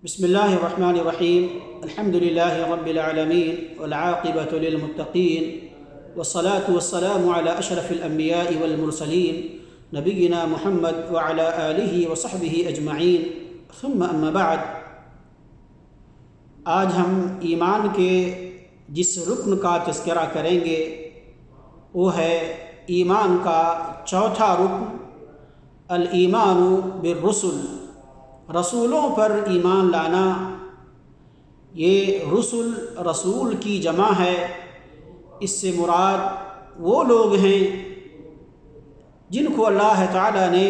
بسم الله الرحمن الرحيم. الحمد لله رب العالمين والعاقبة للمتقين والصلاة والسلام على أشرف الأنبياء والمرسلين نبينا محمد وعلى آله وصحبه أجمعين ثم أما بعد. آج ہم ایمان کے جس رکن کا تذکرہ کریں گے وہ ہے ایمان کا چوتھا رکن، الایمان بالرسل، رسولوں پر ایمان لانا. یہ رسول کی جمع ہے. اس سے مراد وہ لوگ ہیں جن کو اللہ تعالیٰ نے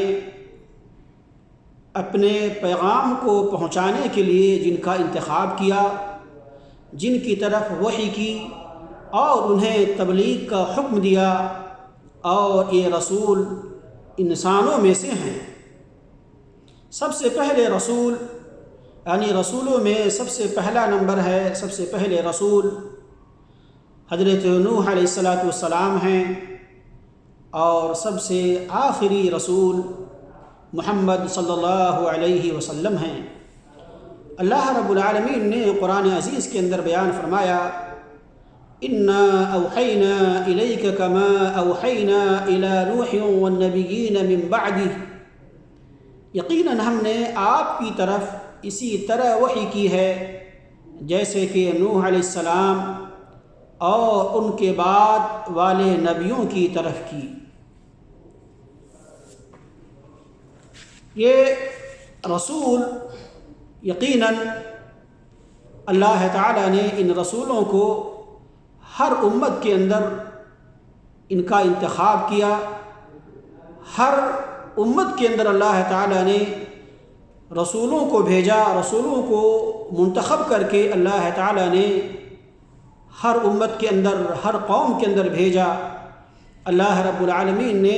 اپنے پیغام کو پہنچانے کے لیے جن کا انتخاب کیا، جن کی طرف وحی کی اور انہیں تبلیغ کا حکم دیا، اور یہ رسول انسانوں میں سے ہیں. سب سے پہلے رسول یعنی رسولوں میں سب سے پہلا نمبر ہے، سب سے پہلے رسول حضرت نوح علیہ السلام ہیں، اور سب سے آخری رسول محمد صلی اللہ علیہ وسلم ہیں. اللہ رب العالمین نے قرآن عزیز کے اندر بیان فرمایا، انا اوحینا الیک کما اوحینا الی نوح والنبیین من بعدہ، یقیناً ہم نے آپ کی طرف اسی طرح وحی کی ہے جیسے کہ نوح علیہ السلام اور ان کے بعد والے نبیوں کی طرف کی. یہ رسول یقیناً اللہ تعالیٰ نے ان رسولوں کو ہر امت کے اندر ان کا انتخاب کیا. ہر امت کے اندر اللہ تعالیٰ نے رسولوں کو بھیجا، رسولوں کو منتخب کر کے اللہ تعالیٰ نے ہر امت کے اندر، ہر قوم کے اندر بھیجا. اللہ رب العالمین نے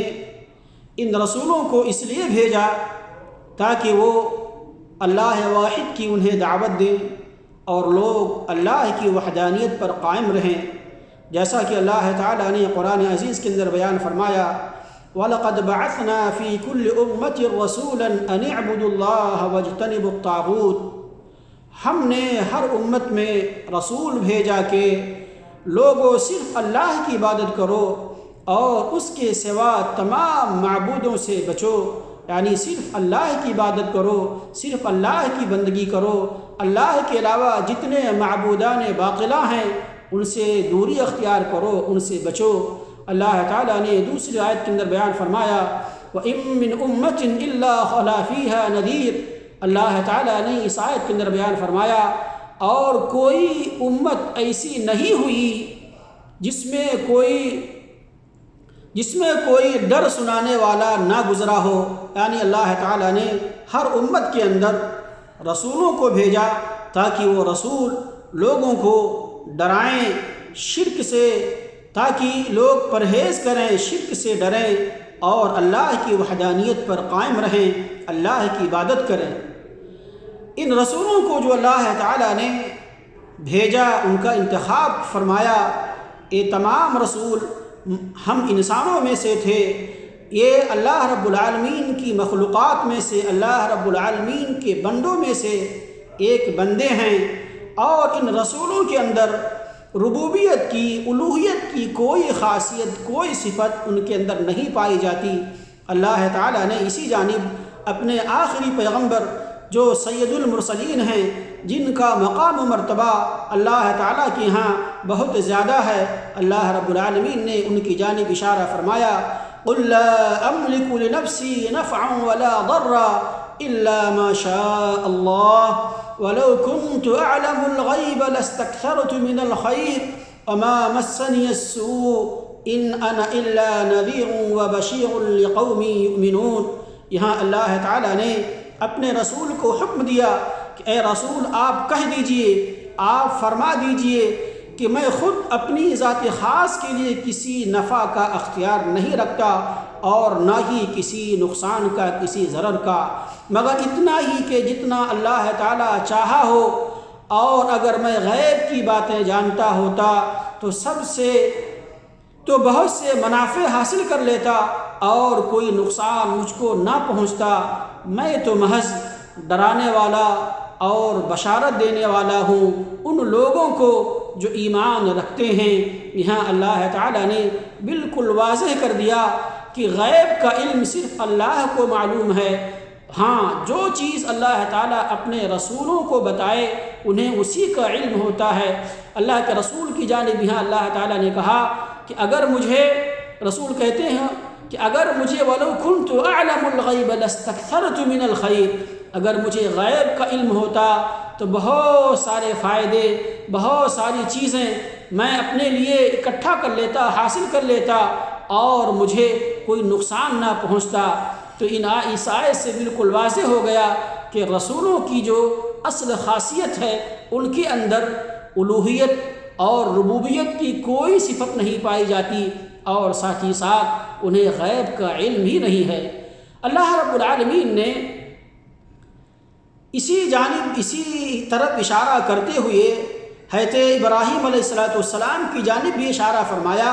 ان رسولوں کو اس لیے بھیجا تاکہ وہ اللہ واحد کی انہیں دعوت دیں اور لوگ اللہ کی وحدانیت پر قائم رہیں. جیسا کہ اللہ تعالیٰ نے قرآن عزیز کے اندر بیان فرمایا، وَلَقَدْ بَعَثْنَا فِي كُلِّ أُمَّةٍ رَسُولًا أَنِ اعْبُدُوا اللَّهَ وَاجْتَنِبُوا الطَّاغُوتَ، ہم نے ہر امت میں رسول بھیجا کہ لوگوں صرف اللہ کی عبادت کرو اور اس کے سوا تمام معبودوں سے بچو. یعنی صرف اللہ کی عبادت کرو، صرف اللہ کی بندگی کرو، اللہ کے علاوہ جتنے معبودان باطلہ ہیں ان سے دوری اختیار کرو، ان سے بچو. اللہ تعالیٰ نے دوسری آیت کے اندر بیان فرمایا، وَإِن مِّنْ أُمَّةٍ إِلَّا خَلَا فِيهَا نَذِيرٌ. اللہ تعالیٰ نے اس آیت کے اندر بیان فرمایا، اور کوئی امت ایسی نہیں ہوئی جس میں کوئی ڈر سنانے والا نہ گزرا ہو. یعنی اللہ تعالیٰ نے ہر امت کے اندر رسولوں کو بھیجا تاکہ وہ رسول لوگوں کو ڈرائیں شرک سے، تاکہ لوگ پرہیز کریں، شرک سے ڈریں اور اللہ کی وحدانیت پر قائم رہیں، اللہ کی عبادت کریں. ان رسولوں کو جو اللہ تعالیٰ نے بھیجا، ان کا انتخاب فرمایا، یہ تمام رسول ہم انسانوں میں سے تھے. یہ اللہ رب العالمین کی مخلوقات میں سے، اللہ رب العالمین کے بندوں میں سے ایک بندے ہیں، اور ان رسولوں کے اندر ربوبیت کی، الوہیت کی کوئی خاصیت، کوئی صفت ان کے اندر نہیں پائی جاتی. اللہ تعالیٰ نے اسی جانب اپنے آخری پیغمبر جو سید المرسلین ہیں، جن کا مقام و مرتبہ اللہ تعالیٰ کے ہاں بہت زیادہ ہے، اللہ رب العالمین نے ان کی جانب اشارہ فرمایا، قُلْ لَا أَمْلِكُ لِنَفْسِي نَفْعًا وَلَا ضَرًّا إِلَّا مَا شَاءَ اللَّهُ وَلَوْ كُنْتُ أَعْلَمُ الْغَيْبَ لَاسْتَكْثَرْتُ مِنَ الْخَيْرِ وَمَا مَسَّنِيَ السُّوءُ إِنْ أَنَا إِلَّا نَذِيرٌ وَبَشِيرٌ لِقَوْمٍ يُؤْمِنُونَ. یہاں اللہ تعالیٰ نے اپنے رسول کو حکم دیا کہ اے رسول آپ کہہ دیجئے، آپ فرما دیجئے کہ میں خود اپنی ذات خاص کے لیے کسی نفع کا اختیار نہیں رکھتا اور نہ ہی کسی نقصان کا، کسی ضرر کا، مگر اتنا ہی کہ جتنا اللہ تعالیٰ چاہا ہو. اور اگر میں غیب کی باتیں جانتا ہوتا تو بہت سے منافع حاصل کر لیتا اور کوئی نقصان مجھ کو نہ پہنچتا. میں تو محض ڈرانے والا اور بشارت دینے والا ہوں ان لوگوں کو جو ایمان رکھتے ہیں۔ یہاں اللہ تعالیٰ نے بالکل واضح کر دیا کہ غیب کا علم صرف اللہ کو معلوم ہے۔ ہاں، جو چیز اللہ تعالیٰ اپنے رسولوں کو بتائے انہیں اسی کا علم ہوتا ہے۔ اللہ کے رسول کی جانب یہاں اللہ تعالیٰ نے کہا کہ اگر مجھے، رسول کہتے ہیں کہ اگر مجھے وَلَوْ كُنْتُ أَعْلَمُ الْغَيْبَ لَاسْتَكْثَرْتُ مِنَ الْخَيْرِ، اگر مجھے غیب کا علم ہوتا تو بہت سارے فائدے، بہت ساری چیزیں میں اپنے لیے اکٹھا کر لیتا، حاصل کر لیتا اور مجھے کوئی نقصان نہ پہنچتا۔ تو اس آیت سے بالکل واضح ہو گیا کہ رسولوں کی جو اصل خاصیت ہے ان کے اندر الوہیت اور ربوبیت کی کوئی صفت نہیں پائی جاتی، اور ساتھ ہی ساتھ انہیں غیب کا علم ہی نہیں ہے۔ اللہ رب العالمین نے اسی طرف اشارہ کرتے ہوئے حضرت ابراہیم علیہ السلام کی جانب بھی اشارہ فرمایا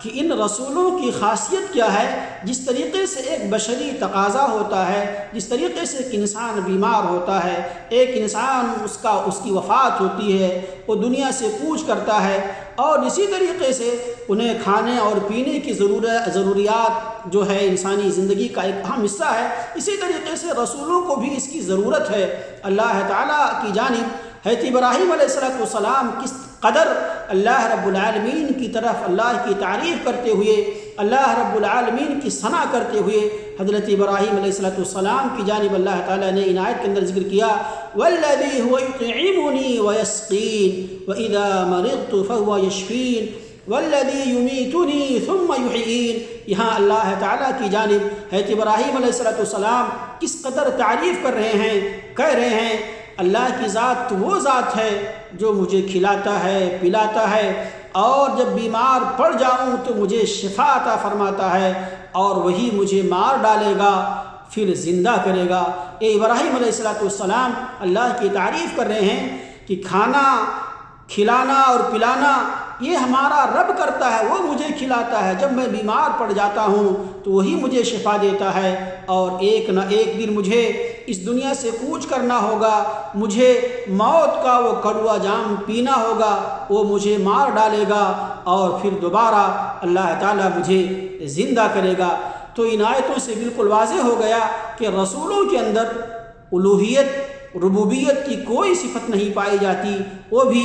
کہ ان رسولوں کی خاصیت کیا ہے۔ جس طریقے سے ایک بشری تقاضا ہوتا ہے، جس طریقے سے ایک انسان بیمار ہوتا ہے، ایک انسان اس کی وفات ہوتی ہے، وہ دنیا سے کوچ کرتا ہے، اور اسی طریقے سے انہیں کھانے اور پینے کی ضروریات جو ہے انسانی زندگی کا ایک اہم حصہ ہے، اسی طریقے سے رسولوں کو بھی اس کی ضرورت ہے۔ اللہ تعالیٰ کی جانب حضرت ابراہیم علیہ السلام کس قدر اللہ رب العالمین کی طرف اللہ کی تعریف کرتے ہوئے، اللہ رب العالمین کی ثنا کرتے ہوئے حضرت ابراہیم علیہ السلام کی جانب اللہ تعالیٰ نے ان آیت کے اندر ذکر کیا، وَالَّذِي هُوَ يُطْعِمُنِي وَيَسْقِينِ وَإِذَا مَرِضْتُ فَهُوَ يَشْفِينِ وَالَّذِي يُمِيتُنِي ثُمَّ يُحْيِينِ۔ یہاں اللہ تعالیٰ کی جانب حضرت ابراہیم علیہ السلام کس قدر تعریف کر رہے ہیں، کہہ رہے ہیں اللہ کی ذات وہ ذات ہے جو مجھے کھلاتا ہے، پلاتا ہے، اور جب بیمار پڑ جاؤں تو مجھے شفا عطا فرماتا ہے، اور وہی مجھے مار ڈالے گا پھر زندہ کرے گا۔ اے ابراہیم علیہ السلام اللہ کی تعریف کر رہے ہیں کہ کھانا، کھلانا اور پلانا یہ ہمارا رب کرتا ہے، وہ مجھے کھلاتا ہے، جب میں بیمار پڑ جاتا ہوں تو وہی مجھے شفا دیتا ہے، اور ایک نہ ایک دن مجھے اس دنیا سے کوچ کرنا ہوگا، مجھے موت کا وہ کڑوا جام پینا ہوگا، وہ مجھے مار ڈالے گا اور پھر دوبارہ اللہ تعالیٰ مجھے زندہ کرے گا۔ تو ان آیتوں سے بالکل واضح ہو گیا کہ رسولوں کے اندر الوہیت، ربوبیت کی کوئی صفت نہیں پائی جاتی، وہ بھی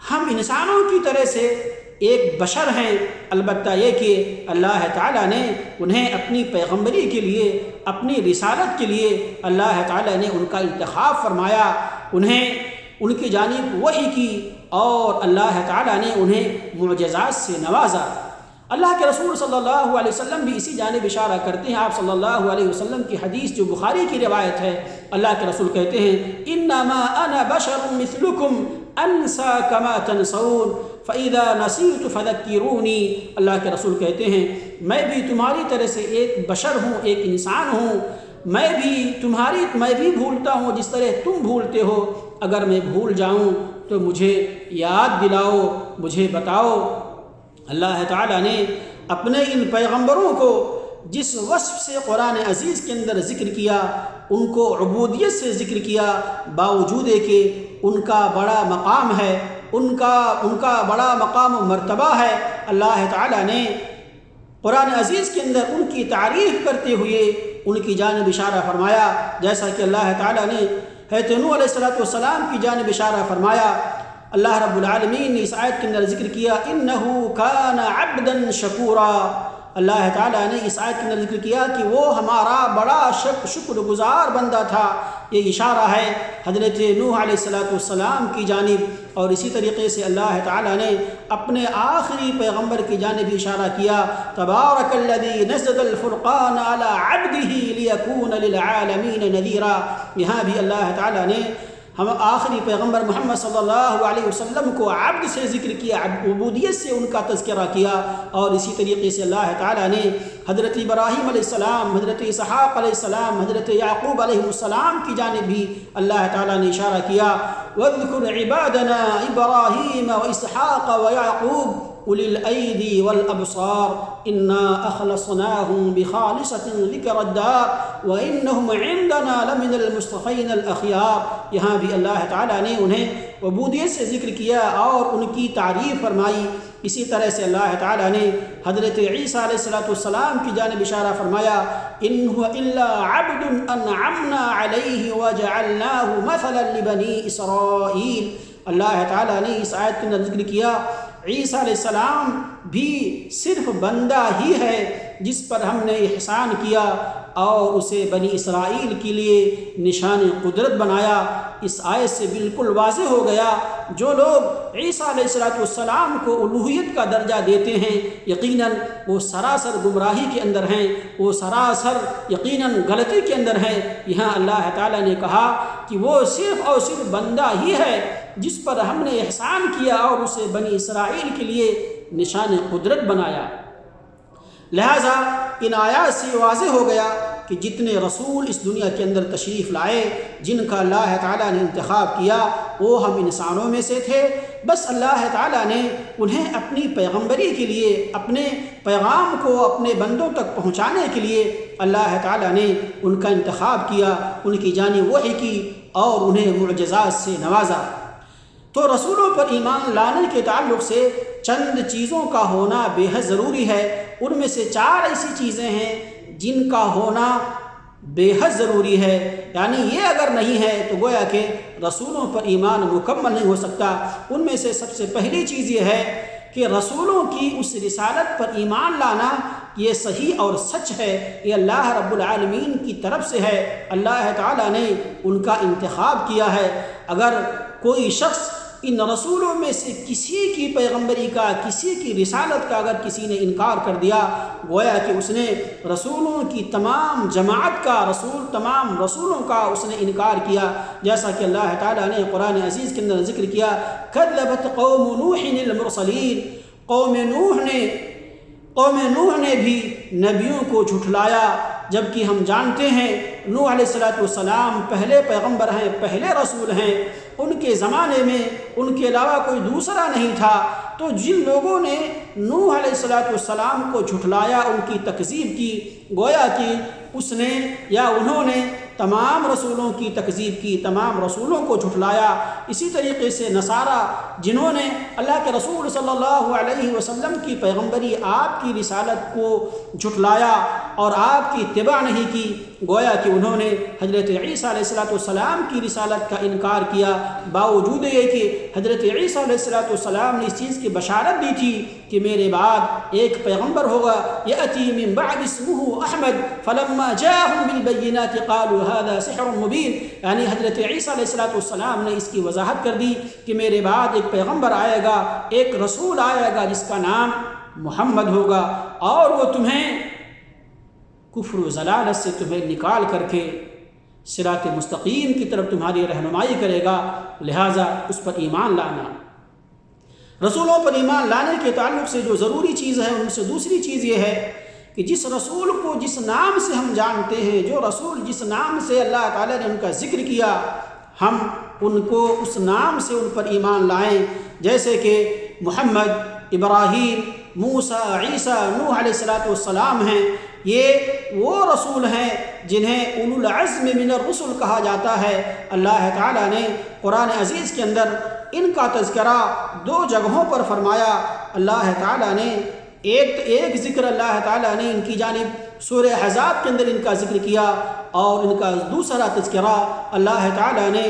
ہم انسانوں کی طرح سے ایک بشر ہیں، البتہ یہ کہ اللہ تعالیٰ نے انہیں اپنی پیغمبری کے لیے، اپنی رسالت کے لیے اللہ تعالیٰ نے ان کا انتخاب فرمایا، انہیں ان کی جانب وحی کی، اور اللہ تعالیٰ نے انہیں معجزات سے نوازا۔ اللہ کے رسول صلی اللہ علیہ وسلم بھی اسی جانب اشارہ کرتے ہیں۔ آپ صلی اللہ علیہ وسلم کی حدیث جو بخاری کی روایت ہے، اللہ کے رسول کہتے ہیں انما انا بشر مثلکم انسا کما تنسون فاذا نسیت فذکرونی۔ اللہ کے رسول کہتے ہیں میں بھی تمہاری طرح سے ایک بشر ہوں، ایک انسان ہوں، میں بھی بھولتا ہوں جس طرح تم بھولتے ہو، اگر میں بھول جاؤں تو مجھے یاد دلاؤ، مجھے بتاؤ۔ اللہ تعالیٰ نے اپنے ان پیغمبروں کو جس وصف سے قرآن عزیز کے اندر ذکر کیا، ان کو عبودیت سے ذکر کیا، باوجود کہ ان کا بڑا مقام ہے، ان کا بڑا مقام و مرتبہ ہے، اللہ تعالیٰ نے قرآن عزیز کے اندر ان کی تعریف کرتے ہوئے ان کی جانب اشارہ فرمایا، جیسا کہ اللہ تعالیٰ نے حضرت نوح علیہ السلام کی جانب اشارہ فرمایا۔ اللہ رب العالمین نے اس آیت کے اندر ذکر کیا انہو کان عبدا شکورا۔ اللہ تعالیٰ نے اس آیت کے اندر ذکر کیا کہ وہ ہمارا بڑا شکر گزار بندہ تھا۔ یہ اشارہ ہے حضرت نوح علیہ السلام کی جانب، اور اسی طریقے سے اللہ تعالیٰ نے اپنے آخری پیغمبر کی جانب اشارہ کیا، تبارک الذی نزل الفرقان علی عبدہ لیکون للعالمین نذیرا۔ یہاں بھی اللہ تعالیٰ نے ہم آخری پیغمبر محمد صلی اللہ علیہ وسلم کو عبد سے ذکر کیا، عبودیت سے ان کا تذکرہ کیا، اور اسی طریقے سے اللہ تعالیٰ نے حضرت ابراہیم علیہ السلام، حضرت اسحاق علیہ السلام، حضرت یعقوب علیہ السلام کی جانب بھی اللہ تعالیٰ نے اشارہ کیا، وَاذْكُرْ عِبَادَنَا إِبْرَاهِيمَ وَإِسْحَاقَ وَيَعْقُوبَ أولي الأيدي والأبصار إنا أخلصناهم بخالصة ذكر الدار وإنهم عندنا لمن المصطفين الأخيار۔ یہاں بھی اللہ تعالیٰ نے انہیں عبودیت سے ذکر کیا اور ان کی تعریف فرمائی۔ اسی طرح سے اللہ تعالیٰ نے حضرت عیسیٰ علیہ السلام کی جانب اشارہ فرمایا، إن هو إلا عبد أنعمنا عليه وجعلناه مثلا لبني إسرائيل۔ اللہ تعالیٰ نے اس آیت کے اندر ذکر کیا عیسیٰ علیہ السلام بھی صرف بندہ ہی ہے جس پر ہم نے احسان کیا اور اسے بنی اسرائیل کے لیے نشان قدرت بنایا۔ اس آیت سے بالکل واضح ہو گیا جو لوگ عیسیٰ علیہ السلام کو الوہیت کا درجہ دیتے ہیں یقیناً وہ سراسر گمراہی کے اندر ہیں، وہ سراسر یقیناً غلطی کے اندر ہیں۔ یہاں اللہ تعالیٰ نے کہا کہ وہ صرف اور صرف بندہ ہی ہے جس پر ہم نے احسان کیا اور اسے بنی اسرائیل کے لیے نشان قدرت بنایا۔ لہٰذا ان آیات سے واضح ہو گیا کہ جتنے رسول اس دنیا کے اندر تشریف لائے، جن کا اللہ تعالیٰ نے انتخاب کیا، وہ ہم انسانوں میں سے تھے۔ بس اللہ تعالیٰ نے انہیں اپنی پیغمبری کے لیے، اپنے پیغام کو اپنے بندوں تک پہنچانے کے لیے اللہ تعالیٰ نے ان کا انتخاب کیا، ان کی جانب وحی کی اور انہیں معجزات سے نوازا۔ تو رسولوں پر ایمان لانے کے تعلق سے چند چیزوں کا ہونا بے حد ضروری ہے۔ ان میں سے 4 ایسی چیزیں ہیں جن کا ہونا بے حد ضروری ہے، یعنی یہ اگر نہیں ہے تو گویا کہ رسولوں پر ایمان مکمل نہیں ہو سکتا۔ ان میں سے سب سے پہلی چیز یہ ہے کہ رسولوں کی اس رسالت پر ایمان لانا یہ صحیح اور سچ ہے، یہ اللہ رب العالمین کی طرف سے ہے، اللہ تعالیٰ نے ان کا انتخاب کیا ہے۔ اگر کوئی شخص ان رسولوں میں سے کسی کی پیغمبری کا، کسی کی رسالت کا اگر کسی نے انکار کر دیا، گویا کہ اس نے رسولوں کی تمام جماعت کا، تمام رسولوں کا اس نے انکار کیا، جیسا کہ اللہ تعالیٰ نے قرآن عزیز کے اندر ذکر کیا، کذبت قوم نوح المرسلین، قوم نوح نے بھی نبیوں کو جھٹلایا، جبکہ ہم جانتے ہیں نوح علیہ السلام پہلے پیغمبر ہیں، پہلے رسول ہیں، ان کے زمانے میں ان کے علاوہ کوئی دوسرا نہیں تھا۔ تو جن لوگوں نے نوح علیہ السلام کو جھٹلایا، ان کی تکذیب کی، گویا کہ اس نے یا انہوں نے تمام رسولوں کی تکذیب کی، تمام رسولوں کو جھٹلایا۔ اسی طریقے سے نصارہ جنہوں نے اللہ کے رسول صلی اللہ علیہ وسلم کی پیغمبری، آپ کی رسالت کو جھٹلایا اور آپ کی اتباع نہیں کی، گویا کہ انہوں نے حضرت عیسیٰ علیہ السلام کی رسالت کا انکار کیا، باوجود یہ کہ حضرت عیسیٰ علیہ السلام نے اس چیز کی بشارت دی تھی کہ میرے بعد ایک پیغمبر ہوگا، یأتی من بعد اسمہ احمد فلما جاءہم بالبینات قالوا هذا سحر مبین، یعنی حضرت عیسیٰ علیہ السلام نے اس کی وضاحت کر دی کہ میرے بعد ایک پیغمبر آئے گا، ایک رسول آئے گا جس کا نام محمد ہوگا، اور وہ تمہیں کفر و ضلالت سے تمہیں نکال کر کے صراط مستقیم کی طرف تمہاری رہنمائی کرے گا، لہٰذا اس پر ایمان لانا۔ رسولوں پر ایمان لانے کے تعلق سے جو ضروری چیز ہے ان میں سے دوسری چیز یہ ہے کہ جس رسول کو جس نام سے ہم جانتے ہیں، جو رسول جس نام سے اللہ تعالیٰ نے ان کا ذکر کیا، ہم ان کو اس نام سے ان پر ایمان لائیں، جیسے کہ محمد، ابراہیم، موسیٰ، عیسیٰ، نوح علیہ السلام ہیں۔ یہ وہ رسول ہیں جنہیں اولو العزم من الرسل کہا جاتا ہے۔ اللہ تعالیٰ نے قرآن عزیز کے اندر ان کا تذکرہ 2 جگہوں پر فرمایا۔ اللہ تعالیٰ نے ایک ذکر اللہ تعالیٰ نے ان کی جانب سورہ احزاب کے اندر ان کا ذکر کیا، اور ان کا دوسرا تذکرہ اللہ تعالیٰ نے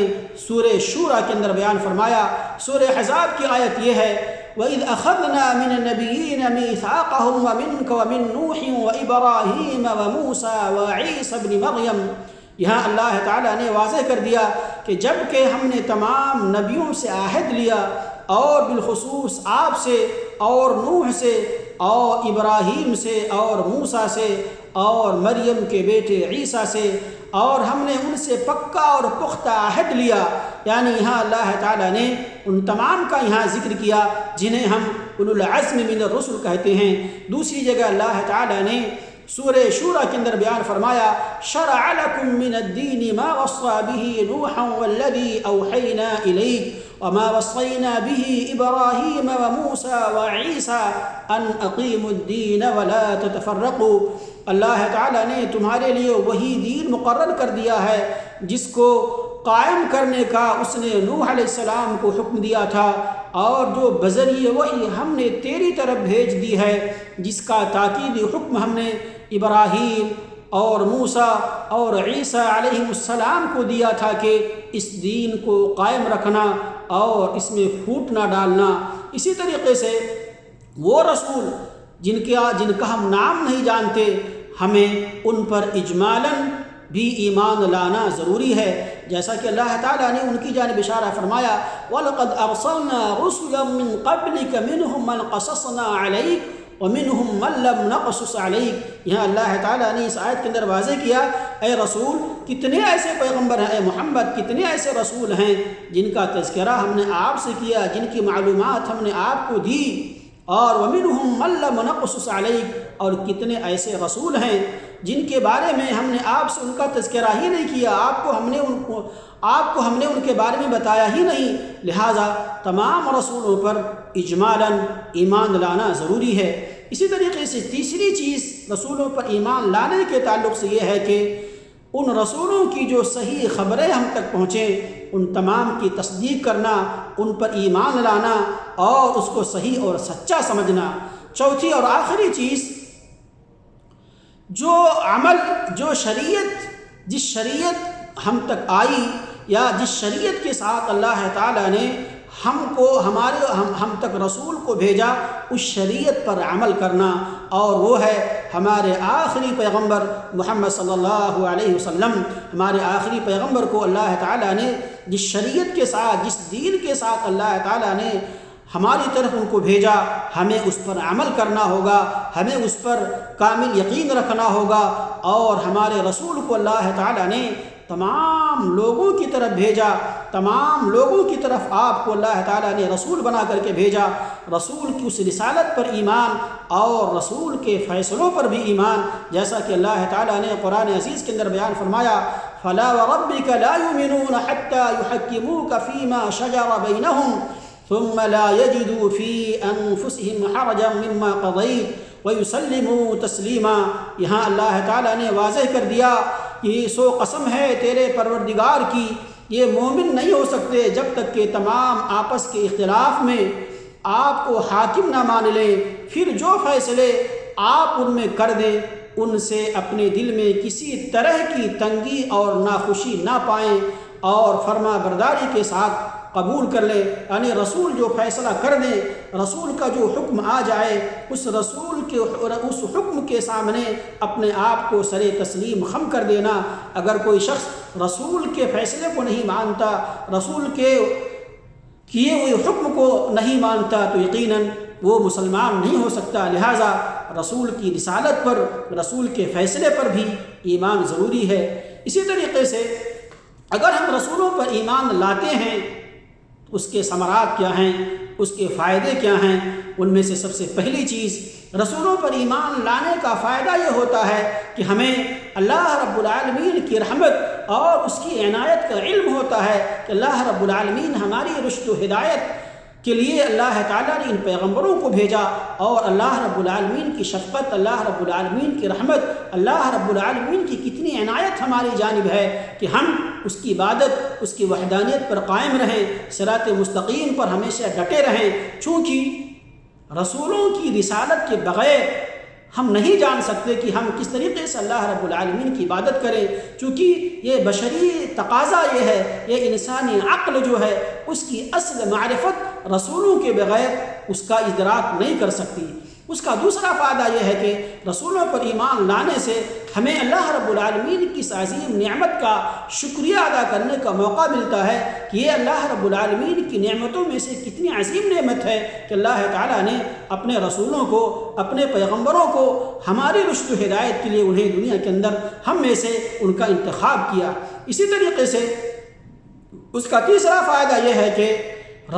سورہ شورى کے اندر بیان فرمایا۔ سورہ احزاب کی آیت یہ ہے، وَإِذْ أَخَذْنَا مِنَ النَّبِيِّينَ مِيثَاقَهُمْ وَمِنْكَ وَمِن نُوحٍ وَإِبْرَاهِيمَ وَمُوسَىٰ وَعِيسَىٰ ابْنِ مَرْيَمَ۔ یہاں اللہ تعالیٰ نے واضح کر دیا کہ جب کہ ہم نے تمام نبیوں سے عہد لیا، اور بالخصوص آپ سے اور نوح سے اور ابراہیم سے اور موسیٰ سے اور مریم کے بیٹے عیسیٰ سے، اور ہم نے ان سے پکا اور پختہ عہد لیا، یعنی یہاں اللہ تعالیٰ نے ان تمام کا یہاں ذکر کیا جنہیں ہم اولو العزم من الرسل کہتے ہیں۔ دوسری جگہ اللہ تعالیٰ نے سورہ شورى کے اندر بیان فرمایا، شرع لکم من الدین ما وصى به نوحا والذی اوحینا الیک وما وصينا به إبراهيم وموسى وعيسى أن أقيموا الدين ولا تتفرقوا۔ اللہ تعالیٰ نے تمہارے لیے وہی دین مقرر کر دیا ہے جس کو قائم کرنے کا اس نے نوح علیہ السلام کو حکم دیا تھا، اور جو بذریعہ وحی ہم نے تیری طرف بھیج دی ہے، جس کا تاکیدی حکم ہم نے ابراہیم اور موسیٰ اور عیسیٰ علیہ السلام کو دیا تھا کہ اس دین کو قائم رکھنا اور اس میں پھوٹ نہ ڈالنا۔ اسی طریقے سے وہ رسول جن کا ہم نام نہیں جانتے، ہمیں ان پر اجمالاً بھی ایمان لانا ضروری ہے، جیسا کہ اللہ تعالیٰ نے ان کی جانب اشارہ فرمایا وَلَقَدْ أَرْسَلْنَا رُسُلًا مِّن قَبْلِكَ مِنْهُمْ مَنْ قَصَصْنَا عَلَيْكَ وَمِنْهُمْ مَنْ لَمْ نَقْصُصْ عَلَيْكَ۔ یہاں اللہ تعالیٰ نے اس آیت کے اندر واضح کیا، اے رسول کتنے ایسے پیغمبر ہیں، اے محمد کتنے ایسے رسول ہیں جن کا تذکرہ ہم نے آپ سے کیا، جن کی معلومات ہم نے آپ کو دی، اور وَمِنْهُمْ مَنْ لَمْ نَقْصُصْ عَلَيْكَ، اور کتنے ایسے رسول ہیں جن کے بارے میں ہم نے آپ سے ان کا تذکرہ ہی نہیں کیا، آپ کو ہم نے ان کے بارے میں بتایا ہی نہیں۔ لہٰذا تمام رسولوں پر اجمالاً ایمان لانا ضروری ہے۔ اسی طریقے سے تیسری چیز رسولوں پر ایمان لانے کے تعلق سے یہ ہے کہ ان رسولوں کی جو صحیح خبریں ہم تک پہنچیں ان تمام کی تصدیق کرنا، ان پر ایمان لانا اور اس کو صحیح اور سچا سمجھنا۔ چوتھی اور آخری چیز، جو عمل جس شریعت ہم تک آئی یا جس شریعت کے ساتھ اللہ تعالیٰ نے ہم تک رسول کو بھیجا، اس شریعت پر عمل کرنا، اور وہ ہے ہمارے آخری پیغمبر محمد صلی اللہ علیہ وسلم۔ ہمارے آخری پیغمبر کو اللہ تعالیٰ نے جس شریعت کے ساتھ، جس دین کے ساتھ اللہ تعالیٰ نے ہماری طرف ان کو بھیجا، ہمیں اس پر عمل کرنا ہوگا، ہمیں اس پر کامل یقین رکھنا ہوگا، اور ہمارے رسول کو اللہ تعالیٰ نے تمام لوگوں کی طرف بھیجا، تمام لوگوں کی طرف آپ کو اللہ تعالیٰ نے رسول بنا کر کے بھیجا۔ رسول کی اس رسالت پر ایمان اور رسول کے فیصلوں پر بھی ایمان، جیسا کہ اللہ تعالیٰ نے قرآن عزیز کے اندر بیان فرمایا فَلَا وَرَبِّكَ لَا يُؤْمِنُونَ حَتَّى يُحَكِّمُوكَ فِي مَا شَجَرَ بَيْنَهُمْ ثُمَّ لَا يَجِدُوا فِي أَنفُسِهِمْ حَرَجًا مِّمَّا قَضَيْتَ وَيُسَلِّمُوا تَسْلِيمًا۔ یہاں اللہ تعالیٰ نے واضح کر دیا کہ سو قسم ہے تیرے پروردگار کی، یہ مومن نہیں ہو سکتے جب تک کہ تمام آپس کے اختلاف میں آپ کو حاکم نہ مان لیں، پھر جو فیصلے آپ ان میں کر دیں ان سے اپنے دل میں کسی طرح کی تنگی اور ناخوشی نہ پائیں، اور فرما برداری کے ساتھ قبول کر لے، یعنی رسول جو فیصلہ کر دیں، رسول کا جو حکم آ جائے، اس حکم کے سامنے اپنے آپ کو سر تسلیم خم کر دینا۔ اگر کوئی شخص رسول کے فیصلے کو نہیں مانتا، رسول کے کیے ہوئے حکم کو نہیں مانتا، تو یقیناً وہ مسلمان نہیں ہو سکتا۔ لہٰذا رسول کی رسالت پر، رسول کے فیصلے پر بھی ایمان ضروری ہے۔ اسی طریقے سے اگر ہم رسولوں پر ایمان لاتے ہیں، اس کے ثمرات کیا ہیں، اس کے فائدے کیا ہیں؟ ان میں سے سب سے پہلی چیز، رسولوں پر ایمان لانے کا فائدہ یہ ہوتا ہے کہ ہمیں اللہ رب العالمین کی رحمت اور اس کی عنایت کا علم ہوتا ہے کہ اللہ رب العالمین ہماری رشد و ہدایت کے لیے اللہ تعالیٰ نے ان پیغمبروں کو بھیجا، اور اللہ رب العالمین کی شفقت، اللہ رب العالمین کی رحمت، اللہ رب العالمین کی کتنی عنایت ہماری جانب ہے کہ ہم اس کی عبادت، اس کی وحدانیت پر قائم رہیں، صراط مستقیم پر ہمیشہ ڈٹے رہیں۔ چونکہ رسولوں کی رسالت کے بغیر ہم نہیں جان سکتے کہ ہم کس طریقے سے اللہ رب العالمین کی عبادت کریں، چونکہ یہ بشری تقاضا یہ ہے، یہ انسانی عقل جو ہے اس کی اصل معرفت رسولوں کے بغیر اس کا ادراک نہیں کر سکتی۔ اس کا دوسرا فائدہ یہ ہے کہ رسولوں پر ایمان لانے سے ہمیں اللہ رب العالمین کی اس عظیم نعمت کا شکریہ ادا کرنے کا موقع ملتا ہے کہ یہ اللہ رب العالمین کی نعمتوں میں سے کتنی عظیم نعمت ہے کہ اللہ تعالیٰ نے اپنے رسولوں کو، اپنے پیغمبروں کو ہماری رشد و ہدایت کے لیے انہیں دنیا کے اندر ہم میں سے ان کا انتخاب کیا۔ اسی طریقے سے اس کا تیسرا فائدہ یہ ہے کہ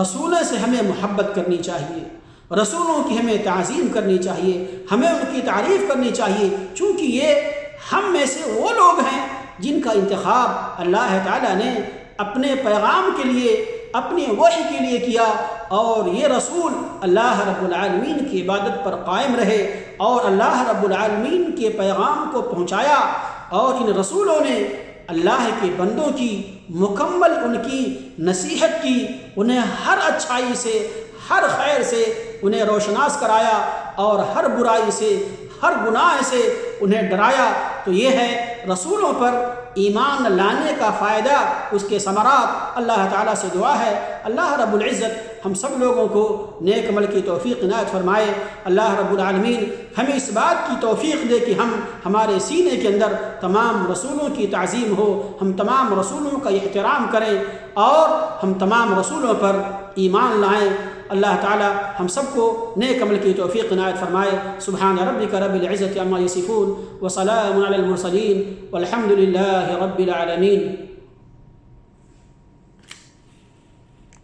رسولوں سے ہمیں محبت کرنی چاہیے، رسولوں کی ہمیں تعظیم کرنی چاہیے، ہمیں ان کی تعریف کرنی چاہیے، چونکہ یہ ہم میں سے وہ لوگ ہیں جن کا انتخاب اللہ تعالیٰ نے اپنے پیغام کے لیے اپنی وحی کے لیے کیا، اور یہ رسول اللہ رب العالمین کی عبادت پر قائم رہے اور اللہ رب العالمین کے پیغام کو پہنچایا، اور ان رسولوں نے اللہ کے بندوں کی مکمل ان کی نصیحت کی، انہیں ہر اچھائی سے، ہر خیر سے انہیں روشناس کرایا، اور ہر برائی سے، ہر گناہ سے انہیں ڈرایا۔ تو یہ ہے رسولوں پر ایمان لانے کا فائدہ، اس کے ثمرات۔ اللہ تعالیٰ سے دعا ہے اللہ رب العزت ہم سب لوگوں کو نیک عمل کی توفیق عنایت فرمائے۔ اللہ رب العالمین ہمیں اس بات کی توفیق دے کہ ہم ہمارے سینے کے اندر تمام رسولوں کی تعظیم ہو، ہم تمام رسولوں کا احترام کریں اور ہم تمام رسولوں پر ایمان لائیں۔ اللہ تعالی ہم سب کو نیک عمل کی توفیق عنایت فرمائے۔ سبحان ربک رب العزت عما یصفون وسلام علی المرسلین والحمد للہ رب العالمین۔